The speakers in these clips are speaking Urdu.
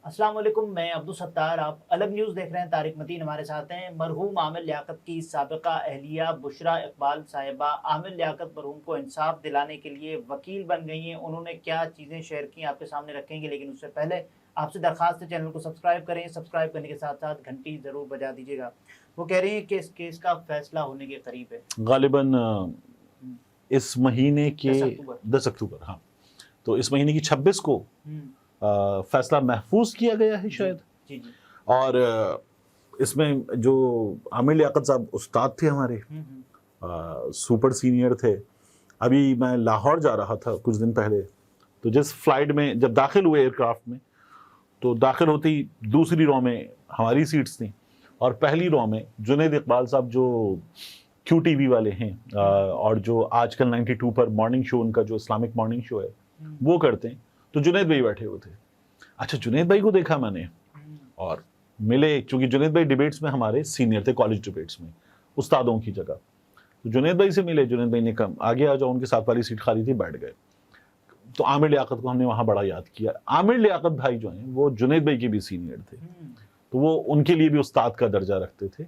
السلام علیکم، میں عبدالستار، آپ الگ نیوز دیکھ رہے ہیں۔ طارق متین ہمارے ساتھ ہیں۔ مرحوم عامر لیاقت کی سابقہ اہلیہ بشریٰ اقبال صاحبہ عامر لیاقت مرحوم کو انصاف دلانے کے لیے وکیل بن گئی ہیں۔ انہوں نے کیا چیزیں شیئر کی آپ کے سامنے رکھیں گے، لیکن اس سے پہلے آپ سے درخواست ہے چینل کو سبسکرائب کریں۔ سبسکرائب کرنے کے ساتھ ساتھ گھنٹی ضرور بجا دیجیے گا۔ وہ کہہ رہے ہیں کہ اس کیس کا فیصلہ ہونے کے قریب ہے، غالباً اس مہینے کے 10 اکتوبر، ہاں، تو اس مہینے کی 26 کو فیصلہ محفوظ کیا گیا ہے شاید۔ جی جی۔ اور اس میں جو عامر لیاقت صاحب استاد تھے ہمارے، سپر سینئر تھے۔ ابھی میں لاہور جا رہا تھا کچھ دن پہلے، تو جس فلائٹ میں جب داخل ہوئے ایئر کرافٹ میں، تو داخل ہوتی دوسری رو میں ہماری سیٹس تھیں، اور پہلی رو میں جنید اقبال صاحب جو کیو ٹی وی والے ہیں، اور جو آج کل 92 پر مارننگ شو، ان کا جو اسلامک مارننگ شو ہے وہ کرتے ہیں، تو جنید بھائی بیٹھے ہوئے تھے۔ اچھا، جنید بھائی کو دیکھا میں نے اور ملے، چونکہ جنید بھائی ڈیبیٹس میں ہمارے سینئر تھے، کالج ڈیبیٹس میں استادوں کی جگہ، تو جنید بھائی سے ملے۔ جنید بھائی نے کہا آگے آ جاؤ، ان کے ساتھ والی سیٹ خالی تھی، بیٹھ گئے۔ تو عامر لیاقت کو ہم نے وہاں بڑا یاد کیا۔ عامر لیاقت بھائی جو ہیں وہ جنید بھائی کے بھی سینئر تھے، تو وہ ان کے لیے بھی استاد کا درجہ رکھتے تھے،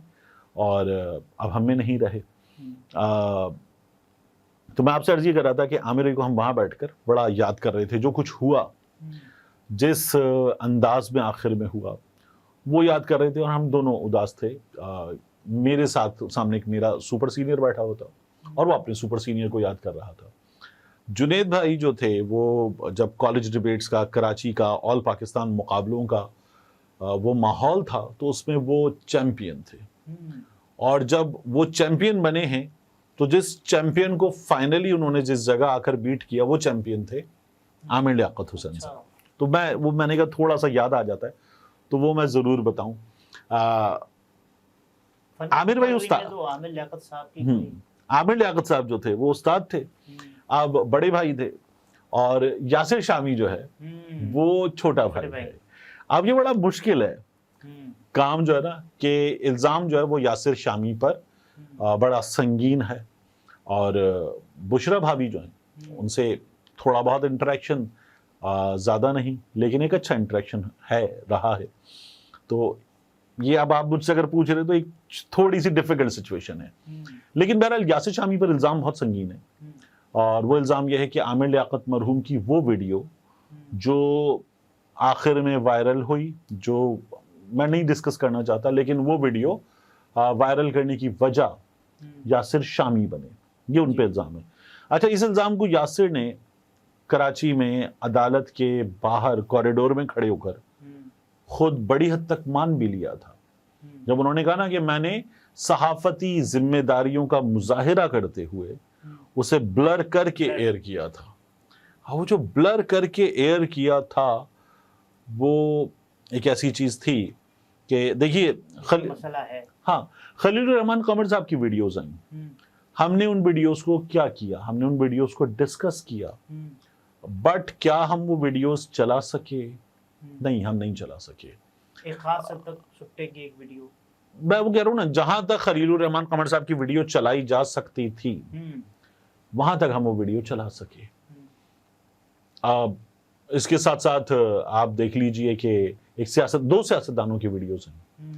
اور اب ہم میں نہیں رہے۔ تو میں آپ سے عرض یہ کر رہا تھا کہ عامر بھائی کو ہم وہاں بیٹھ کر بڑا یاد کر رہے تھے، جو کچھ ہوا، جس انداز میں آخر میں ہوا، وہ یاد کر رہے تھے، اور ہم دونوں اداس تھے۔ میرے ساتھ سامنے ایک میرا سپر سینئر بیٹھا ہوا تھا، اور وہ اپنے سپر سینئر کو یاد کر رہا تھا۔ جنید بھائی جو تھے، وہ جب کالج ڈیبیٹس کا، کراچی کا، آل پاکستان مقابلوں کا وہ ماحول تھا، تو اس میں وہ چیمپئن تھے، اور جب وہ چیمپئن بنے ہیں، تو جس چیمپئن کو فائنلی انہوں نے جس جگہ آ کر بیٹ کیا، وہ چیمپئن تھے عامر لیاقت حسین صاحب۔ تو میں نے کہا تھوڑا سا یاد آ جاتا ہے، تو وہ میں ضرور بتاؤں۔ عامر بھائی استاد، عامر لیاقت صاحب جو تھے وہ استاد تھے، اب بڑے بھائی تھے، اور یاسر شامی جو ہے وہ چھوٹا بھائی ہے۔ اب یہ بڑا مشکل ہے کام جو ہے نا، کہ الزام جو ہے وہ یاسر شامی پر بڑا سنگین ہے، اور بشریٰ بھابی جو ہیں ان سے تھوڑا بہت انٹریکشن، زیادہ نہیں لیکن ایک اچھا انٹریکشن ہے، رہا ہے۔ تو یہ اب آپ مجھ سے اگر پوچھ رہے تو ایک تھوڑی سی ڈیفیکلٹ سچویشن ہے، لیکن بہرحال یاسر شامی پر الزام بہت سنگین ہے، اور وہ الزام یہ ہے کہ عامر لیاقت مرحوم کی وہ ویڈیو جو آخر میں وائرل ہوئی، جو میں نہیں ڈسکس کرنا چاہتا، لیکن وہ ویڈیو وائرل کرنے کی وجہ یاسر شامی بنے، یہ ان پہ الزام ہے۔ اچھا، اس الزام کو یاسر نے کراچی میں عدالت کے باہر کوریڈور میں کھڑے ہو کر خود بڑی حد تک مان بھی لیا تھا، جب انہوں نے کہا نا کہ میں نے صحافتی ذمہ داریوں کا مظاہرہ کرتے ہوئے اسے بلر کر کے ایئر کیا تھا۔ وہ جو بلر کر کے ایئر کیا تھا، وہ ایک ایسی چیز تھی کہ دیکھیے، ہاں، خلیل الرحمان قمر صاحب کی ویڈیوز آئیں، ہم نے ان ویڈیوز کو کیا کیا، ہم نے ان ویڈیوز کو ڈسکس کیا، بٹ کیا ہم وہ ویڈیوز چلا سکے؟ نہیں، ہم نہیں چلا سکے۔ ایک خاص حد تک چھٹے کی ایک ویڈیو، میں وہ کہہ رہا ہوں نا، جہاں تک خلیل الرحمان قمر صاحب کی ویڈیو چلائی جا سکتی تھی، وہاں تک ہم وہ ویڈیو چلا سکے۔ اب اس کے ساتھ ساتھ آپ دیکھ لیجئے کہ دو سیاستدانوں کی ویڈیوز ہیں،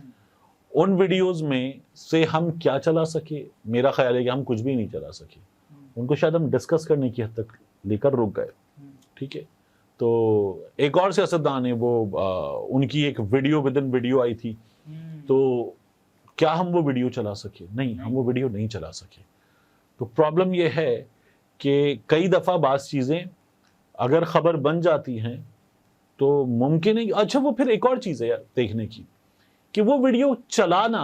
ان ویڈیوز میں سے ہم کیا چلا سکے؟ میرا خیال ہے کہ ہم کچھ بھی نہیں چلا سکے، ان کو شاید ہم ڈسکس کرنے کی حد تک لے کر رک گئے، ٹھیک ہے۔ تو ایک اور سیاستدان ہے، وہ ان کی ایک ویڈیو ودن ویڈیو آئی تھی، تو کیا ہم وہ ویڈیو چلا سکے؟ نہیں، ہم وہ ویڈیو نہیں چلا سکے۔ تو پرابلم یہ ہے کہ کئی دفعہ بعض چیزیں اگر خبر بن جاتی ہیں تو ممکن ہے۔ اچھا، وہ پھر ایک اور چیز ہے یار دیکھنے کی، کہ وہ ویڈیو چلانا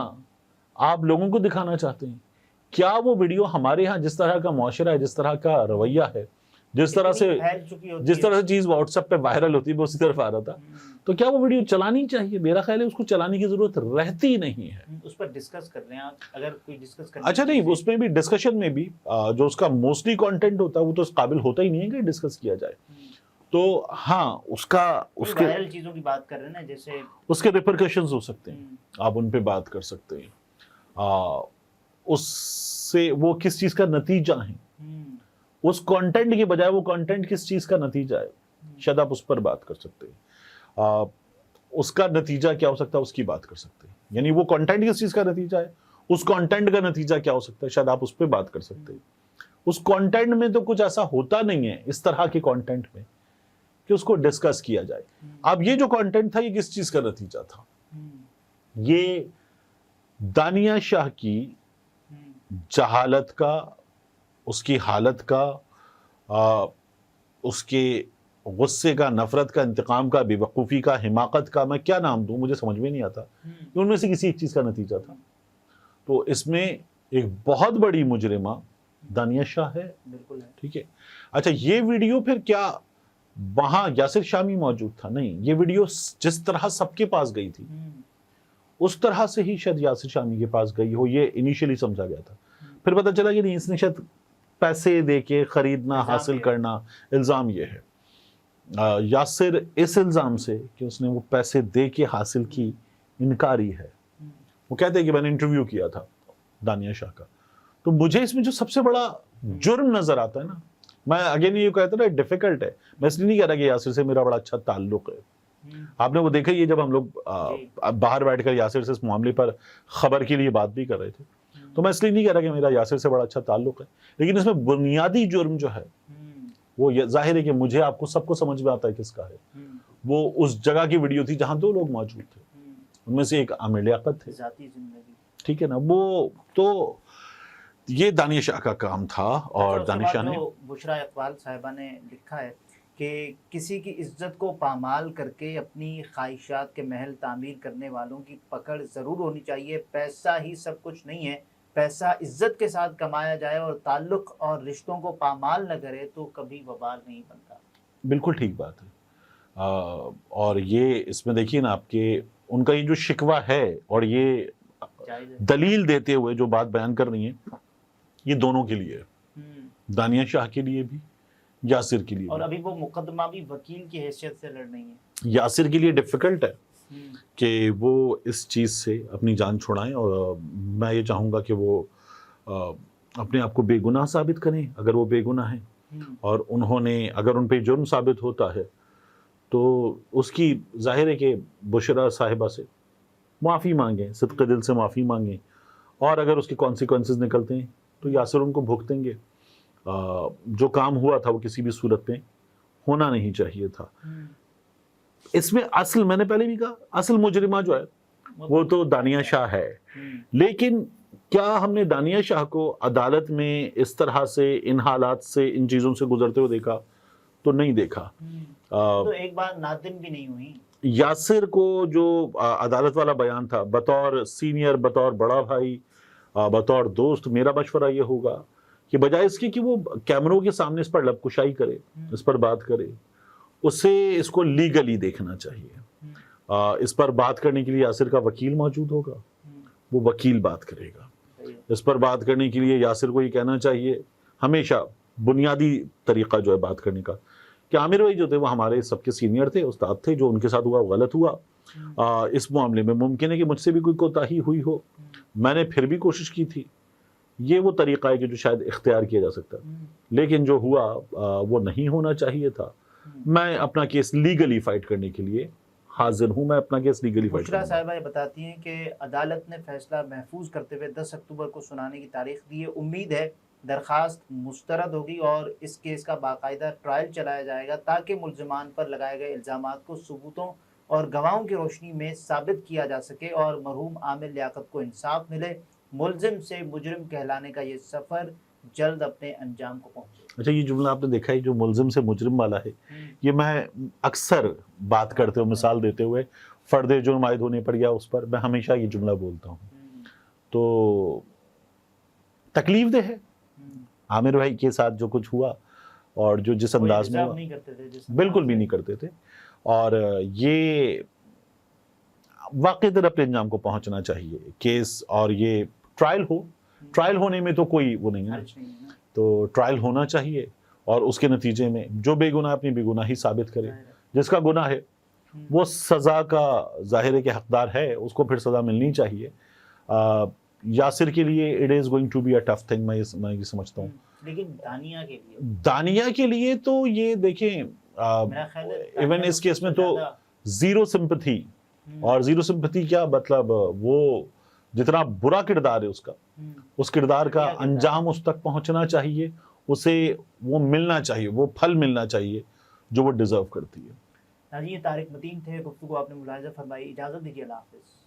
آپ لوگوں کو دکھانا چاہتے ہیں، کیا وہ ویڈیو ہمارے ہاں جس طرح کا معاشرہ ہے، جس طرح کا رویہ ہے، جس طرح سے چیز واٹس ایپ پہ وائرل ہوتی ہے، وہ اسی طرف آ رہا تھا، تو کیا وہ ویڈیو چلانی چاہیے؟ میرا خیال ہے اس کو چلانے کی ضرورت رہتی نہیں ہے۔ اس پر ڈسکس کر رہے ہیں اگر کوئی ڈسکس کرنا۔ اچھا، نہیں، اس میں بھی ڈسکشن میں بھی جو اس کا موسٹلی کانٹینٹ ہوتا ہے وہ تو اس قابل ہوتا ہی نہیں ہے کہ ڈسکس کیا جائے۔ تو ہاں، اس کے وائرل چیزوں کی بات کر رہے ہیں نا، جیسے اس کے ریپرکشنز ہو سکتے ہیں، آپ ان پہ بات کر سکتے ہیں، اس سے وہ کس چیز کا نتیجہ ہے، اس کانٹینٹ کے بجائے وہ کانٹینٹ کس چیز کا نتیجہ ہے، شاید آپ اس پر بات کر سکتے ہیں۔ اس کا نتیجہ کیا ہو سکتا ہے اس کی بات کر سکتے ہیں. یعنی وہ کانٹینٹ کس چیز کا نتیجہ ہے, اس کانٹینٹ کا نتیجہ کیا ہو سکتا ہے, شاید آپ اس پہ بات کر سکتے ہیں. اس کانٹینٹ میں تو کچھ ایسا ہوتا نہیں ہے اس طرح کے کانٹینٹ میں کہ اس کو ڈسکس کیا جائے. اب یہ جو کانٹینٹ تھا یہ کس چیز کا نتیجہ تھا؟ یہ دانیہ شاہ کی جہالت کا, اس کی حالت کا, اس کے غصے کا, نفرت کا, انتقام کا, بے وقوفی کا, حماقت کا, میں کیا نام دوں, مجھے سمجھ میں نہیں آتا, کہ ان میں سے کسی ایک چیز کا نتیجہ تھا. تو اس میں ایک بہت بڑی مجرمہ دانیہ شاہ ہے. بالکل ہے. ٹھیک ہے. اچھا, یہ ویڈیو پھر کیا وہاں یاسر شامی موجود تھا؟ نہیں, یہ ویڈیو جس طرح سب کے پاس گئی تھی اس طرح سے ہی شاید یاسر شامی کے پاس گئی ہو, یہ انیشلی سمجھا گیا تھا. پھر پتہ چلا کہ نہیں, اس نے شاید پیسے دے کے خریدنا, حاصل کرنا. الزام یہ ہے یاسر اس الزام سے کہ اس نے وہ پیسے دے کے حاصل کی انکاری ہے. وہ کہتے ہیں کہ میں نے انٹرویو کیا تھا دانیہ شاہ کا. تو مجھے اس میں جو سب سے بڑا جرم نظر آتا ہے نا, میں اگین یہ کہتا نا ڈیفیکلٹ ہے, میں اس لیے نہیں کہہ رہا کہ یاسر سے میرا بڑا اچھا تعلق ہے. آپ نے وہ دیکھا یہ جب ہم لوگ باہر بیٹھ کر یاسر سے اس معاملے پر خبر کے لیے بات بھی کر رہے تھے, تو میں اس لیے نہیں کہہ رہا کہ میرا یاسر سے بڑا اچھا تعلق ہے, لیکن اس میں بنیادی جرم جو ہے وہ ظاہر ہے کہ مجھے آپ کو سب کو سمجھ میں آتا ہے کس کا ہے. وہ اس جگہ کی ویڈیو تھی جہاں دو لوگ موجود تھے, ان میں سے ایک عامر لیاقت تھے. ذاتی زندگی, ٹھیک ہے نا. وہ تو یہ دانیہ شاہ کا کام تھا. اور دانیہ شاہ نے بشرا اقبال صاحبہ نے لکھا ہے کہ کسی کی عزت کو پامال کر کے اپنی خواہشات کے محل تعمیر کرنے والوں کی پکڑ ضرور ہونی چاہیے. پیسہ ہی سب کچھ نہیں ہے, پیسہ عزت کے ساتھ کمایا جائے اور تعلق اور رشتوں کو پامال نہ کرے تو کبھی وبال نہیں بنتا. بالکل ٹھیک بات ہے. اور یہ اس میں دیکھیے نا آپ کے ان کا یہ جو شکوہ ہے اور یہ دلیل دیتے ہوئے جو بات بیان کر رہی ہیں, یہ دونوں کے لیے, دانیہ شاہ کے لیے بھی, یاسر کے لیے. اور ابھی وہ مقدمہ بھی وکیل کی حیثیت سے لڑ رہی ہیں. یاسر کے لیے ڈیفیکلٹ ہے کہ وہ اس چیز سے اپنی جان چھڑائیں, اور میں یہ چاہوں گا کہ وہ اپنے آپ کو بے گناہ ثابت کریں اگر وہ بے گناہ ہیں, اور انہوں نے اگر ان پہ جرم ثابت ہوتا ہے تو اس کی ظاہر ہے کہ بشرا صاحبہ سے معافی مانگیں, صدق دل سے معافی مانگیں, اور اگر اس کے کانسیکوینسز نکلتے ہیں تو یاسر ان کو بھگتیں گے. جو کام ہوا تھا وہ کسی بھی صورت میں ہونا نہیں چاہیے تھا. اس میں اصل, میں نے پہلے بھی کہا, اصل مجرمہ جو ہے وہ تو دانیہ شاہ ہے. لیکن کیا ہم نے دانیہ شاہ کو عدالت میں اس طرح سے, ان حالات سے, ان چیزوں سے گزرتے ہوئے دیکھا؟ تو نہیں دیکھا. تو ایک بار نادم بھی نہیں ہوئی. یاسر کو جو عدالت والا بیان تھا, بطور سینئر, بطور بڑا بھائی, بطور دوست, میرا مشورہ یہ ہوگا کہ بجائے اس کی کہ وہ کیمروں کے سامنے اس پر لب کشائی کرے, اس پر بات کرے, اسے اس کو لیگلی دیکھنا چاہیے. اس پر بات کرنے کے لیے یاسر کا وکیل موجود ہوگا, وہ وکیل بات کرے گا. اس پر بات کرنے کے لیے یاسر کو یہ کہنا چاہیے ہمیشہ, بنیادی طریقہ جو ہے بات کرنے کا, کہ عامر بھائی جو تھے وہ ہمارے سب کے سینئر تھے, استاد تھے, جو ان کے ساتھ ہوا غلط ہوا. اس معاملے میں ممکن ہے کہ مجھ سے بھی کوئی کوتاہی ہوئی ہو, میں نے پھر بھی کوشش کی تھی. یہ وہ طریقہ ہے کہ جو شاید اختیار کیا جا سکتا, لیکن جو ہوا وہ نہیں ہونا چاہیے تھا. میں اپنا کیس لیگلی فائٹ کرنے کے لیے حاضر ہوں, میں اپنا کیس لیگلی فائٹ کروں. بشرا صاحبہ یہ بتاتی ہیں کہ عدالت نے فیصلہ محفوظ کرتے ہوئے 10 اکتوبر کو سنانے کی تاریخ دی ہے. امید ہے درخواست مسترد ہوگی اور اس کیس کا باقاعدہ ٹرائل چلایا جائے گا تاکہ ملزمان پر لگائے گئے الزامات کو ثبوتوں اور گواہوں کی روشنی میں ثابت کیا جا سکے اور مرحوم عامر لیاقت کو انصاف ملے. ملزم سے مجرم کہلانے کا یہ سفر جلد اپنے انجام کو پہنچے. اچھا, یہ جملہ آپ نے دیکھا ہے جو ملزم سے مجرم والا ہے, یہ میں اکثر بات کرتے ہوئے, مثال دیتے ہوئے, فرد جرم عائد ہونے پر یا اس پر, میں ہمیشہ یہ جملہ بولتا ہوں. تو تکلیف دہ ہے عامر بھائی کے ساتھ جو کچھ ہوا, اور جو جس انداز میں بالکل بھی نہیں کرتے تھے, اور یہ واقعی در اپنے انجام کو پہنچنا چاہیے کیس. اور یہ ٹرائل ہو, ٹرائل ہونے میں تو کوئی وہ نہیں ہے, تو ٹرائل ہونا چاہیے, اور اس کے نتیجے میں جو بے گناہ اپنی بے گناہی ثابت کرے, جس کا گناہ ہے وہ سزا کا ظاہر ہے کہ حقدار ہے, اس کو پھر سزا ملنی چاہیے. یاسر کے لیے it is going to be a tough thing, میں یہ سمجھتا ہوں. لیکن دانیہ کے لیے تو یہ دیکھیں, ایون اس کیس میں تو زیرو سمپتھی اور زیرو سمپتھی کیا مطلب، وہ جتنا برا کردار ہے اس کردار کا انجام اس تک پہنچنا چاہیے، اسے وہ ملنا چاہیے، وہ پھل ملنا چاہیے جو وہ ڈیزرو کرتی ہے۔ ناظرین، یہ طارق متین تھے، گفتگو آپ نے ملاحظہ فرمائی، اجازت دیجیے، اللہ حافظ۔